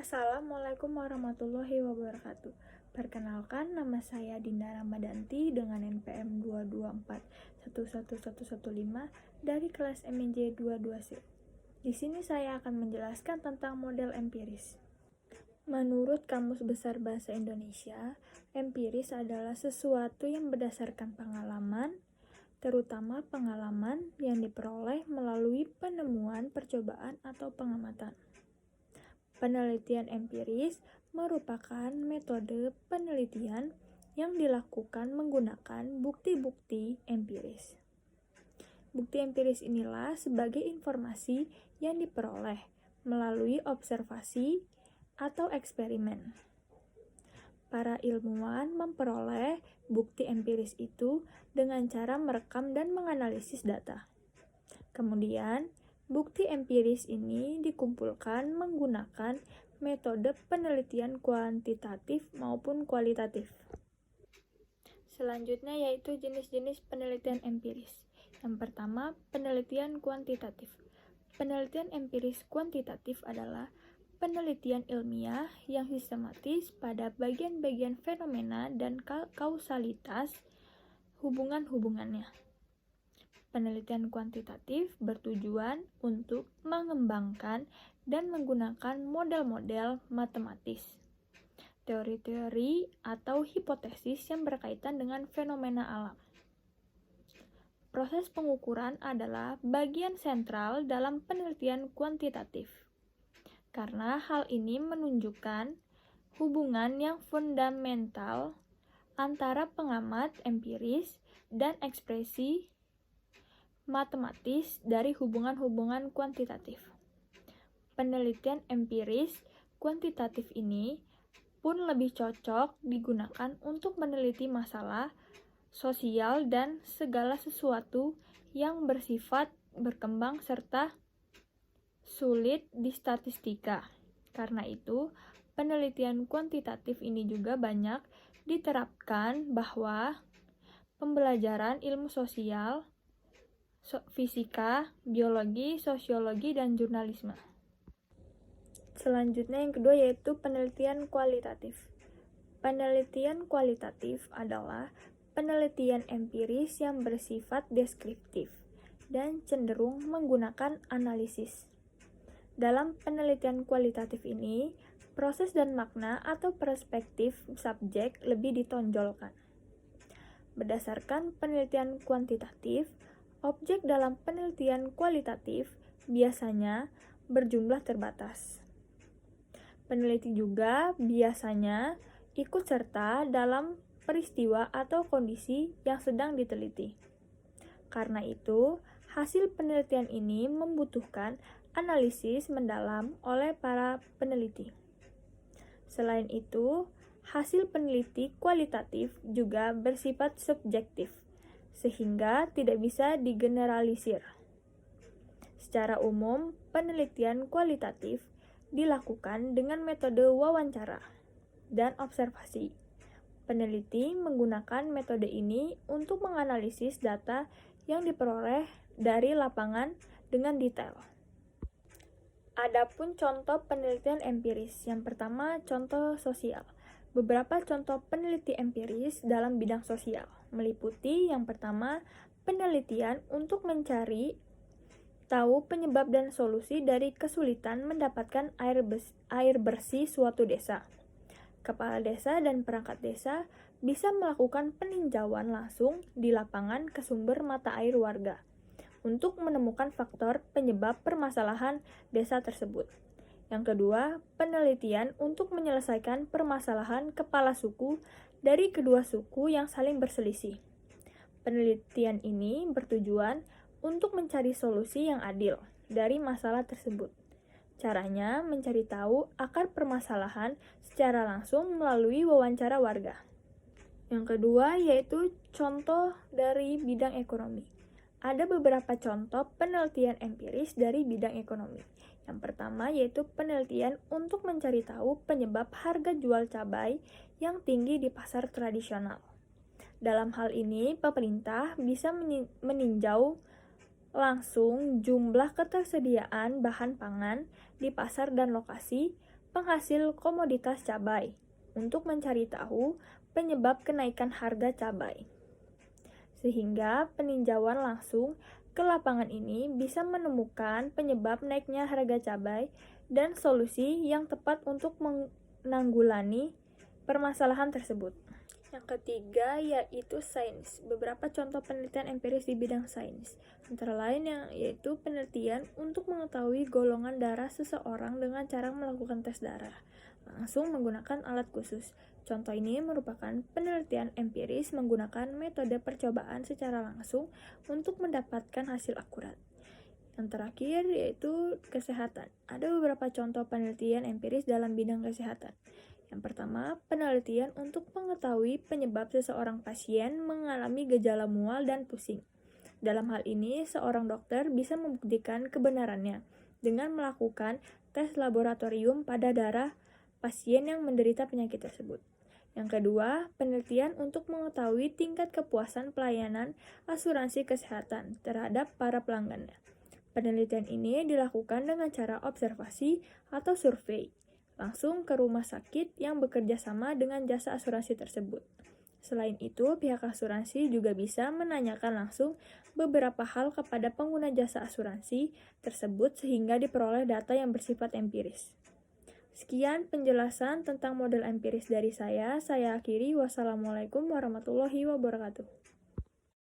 Assalamualaikum warahmatullahi wabarakatuh. Perkenalkan, nama saya Dinda Ramadanti dengan NPM 224111115 dari kelas MNJ 22C. Di sini saya akan menjelaskan tentang model empiris. Menurut Kamus Besar Bahasa Indonesia, empiris adalah sesuatu yang berdasarkan pengalaman, terutama pengalaman yang diperoleh melalui penemuan, percobaan, atau pengamatan. Penelitian empiris merupakan metode penelitian yang dilakukan menggunakan bukti-bukti empiris. Bukti empiris inilah sebagai informasi yang diperoleh melalui observasi atau eksperimen. Para ilmuwan memperoleh bukti empiris itu dengan cara merekam dan menganalisis data. Kemudian, bukti empiris ini dikumpulkan menggunakan metode penelitian kuantitatif maupun kualitatif. Selanjutnya yaitu jenis-jenis penelitian empiris. Yang pertama, penelitian kuantitatif. Penelitian empiris kuantitatif adalah penelitian ilmiah yang sistematis pada bagian-bagian fenomena dan kausalitas hubungan-hubungannya. Penelitian kuantitatif bertujuan untuk mengembangkan dan menggunakan model-model matematis, teori-teori atau hipotesis yang berkaitan dengan fenomena alam. Proses pengukuran adalah bagian sentral dalam penelitian kuantitatif, karena hal ini menunjukkan hubungan yang fundamental antara pengamat empiris dan ekspresi matematis dari hubungan-hubungan kuantitatif. Penelitian empiris kuantitatif ini pun lebih cocok digunakan untuk meneliti masalah sosial dan segala sesuatu yang bersifat berkembang serta sulit di statistika. Karena itu, penelitian kuantitatif ini juga banyak diterapkan bahwa pembelajaran ilmu sosial, fisika, biologi, sosiologi, dan jurnalisme. Selanjutnya yang kedua yaitu penelitian kualitatif. Penelitian kualitatif adalah penelitian empiris yang bersifat deskriptif dan cenderung menggunakan analisis. Dalam penelitian kualitatif ini, proses dan makna atau perspektif subjek lebih ditonjolkan. Berdasarkan penelitian kuantitatif, objek dalam penelitian kualitatif biasanya berjumlah terbatas. Peneliti juga biasanya ikut serta dalam peristiwa atau kondisi yang sedang diteliti. Karena itu, hasil penelitian ini membutuhkan analisis mendalam oleh para peneliti. Selain itu, hasil peneliti kualitatif juga bersifat subjektif, sehingga tidak bisa digeneralisir. Secara umum, penelitian kualitatif dilakukan dengan metode wawancara dan observasi. Peneliti menggunakan metode ini untuk menganalisis data yang diperoleh dari lapangan dengan detail. Adapun contoh penelitian empiris. Yang pertama, contoh sosial. Beberapa contoh peneliti empiris dalam bidang sosial meliputi yang pertama, penelitian untuk mencari tahu penyebab dan solusi dari kesulitan mendapatkan air bersih suatu desa. Kepala desa dan perangkat desa bisa melakukan peninjauan langsung di lapangan ke sumber mata air warga untuk menemukan faktor penyebab permasalahan desa tersebut. Yang kedua, penelitian untuk menyelesaikan permasalahan kepala suku dari kedua suku yang saling berselisih. Penelitian ini bertujuan untuk mencari solusi yang adil dari masalah tersebut. Caranya mencari tahu akar permasalahan secara langsung melalui wawancara warga. Yang kedua yaitu contoh dari bidang ekonomi. Ada beberapa contoh penelitian empiris dari bidang ekonomi. Yang pertama yaitu penelitian untuk mencari tahu penyebab harga jual cabai yang tinggi di pasar tradisional. Dalam hal ini, pemerintah bisa meninjau langsung jumlah ketersediaan bahan pangan di pasar dan lokasi penghasil komoditas cabai untuk mencari tahu penyebab kenaikan harga cabai. Sehingga peninjauan langsung ke lapangan ini bisa menemukan penyebab naiknya harga cabai dan solusi yang tepat untuk menanggulangi permasalahan tersebut. Yang ketiga yaitu sains. Beberapa contoh penelitian empiris di bidang sains, antara lain yaitu penelitian untuk mengetahui golongan darah seseorang dengan cara melakukan tes darah langsung menggunakan alat khusus. Contoh ini merupakan penelitian empiris menggunakan metode percobaan secara langsung untuk mendapatkan hasil akurat. Yang terakhir yaitu kesehatan. Ada beberapa contoh penelitian empiris dalam bidang kesehatan. Yang pertama, penelitian untuk mengetahui penyebab seseorang pasien mengalami gejala mual dan pusing. Dalam hal ini, seorang dokter bisa membuktikan kebenarannya dengan melakukan tes laboratorium pada darah pasien yang menderita penyakit tersebut. Yang kedua, penelitian untuk mengetahui tingkat kepuasan pelayanan asuransi kesehatan terhadap para pelanggannya. Penelitian ini dilakukan dengan cara observasi atau survei langsung ke rumah sakit yang bekerja sama dengan jasa asuransi tersebut. Selain itu, pihak asuransi juga bisa menanyakan langsung beberapa hal kepada pengguna jasa asuransi tersebut sehingga diperoleh data yang bersifat empiris. Sekian penjelasan tentang model empiris dari saya. Saya akhiri. Wassalamualaikum warahmatullahi wabarakatuh.